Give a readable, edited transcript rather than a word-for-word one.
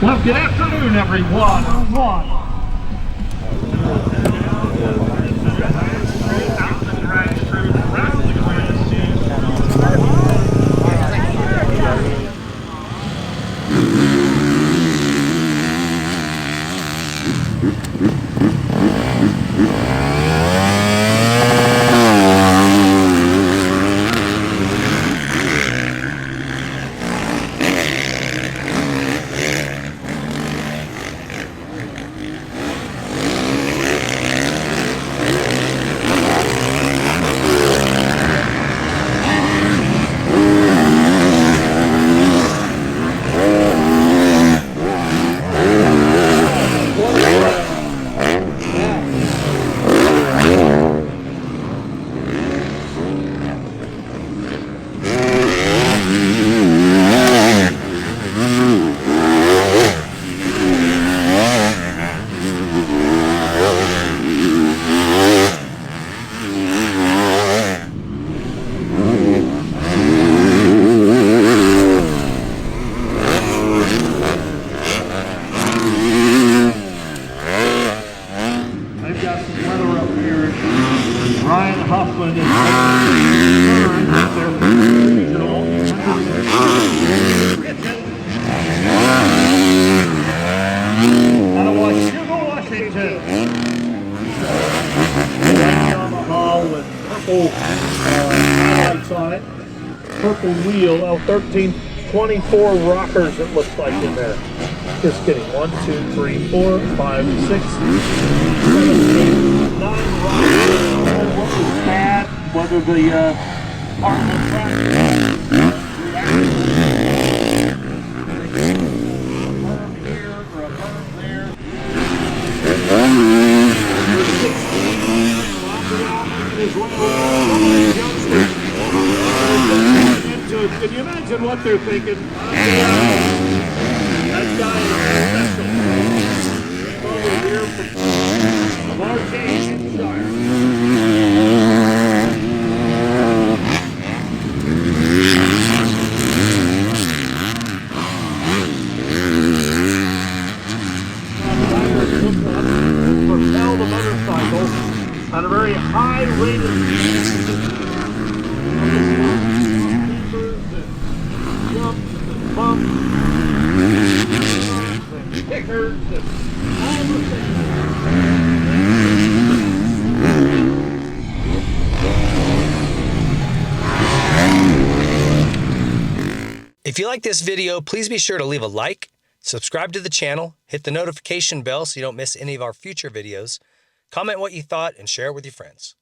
Well, good afternoon, everyone. Highlights on it, purple wheel, 1324 rockers it looks like in there. Just kidding. 1, 2, 3, 4, 5, 6, 7, 8, 9 rockers. What was that? Whether the Arnold Can you imagine what they're thinking? That guy is special. Over here from Shire. Propel the motorcycle at a very high rate of bumps, and kickers, and all the things. If you like this video, please be sure to leave a like, subscribe to the channel, hit the notification bell so you don't miss any of our future videos, comment what you thought, and share it with your friends.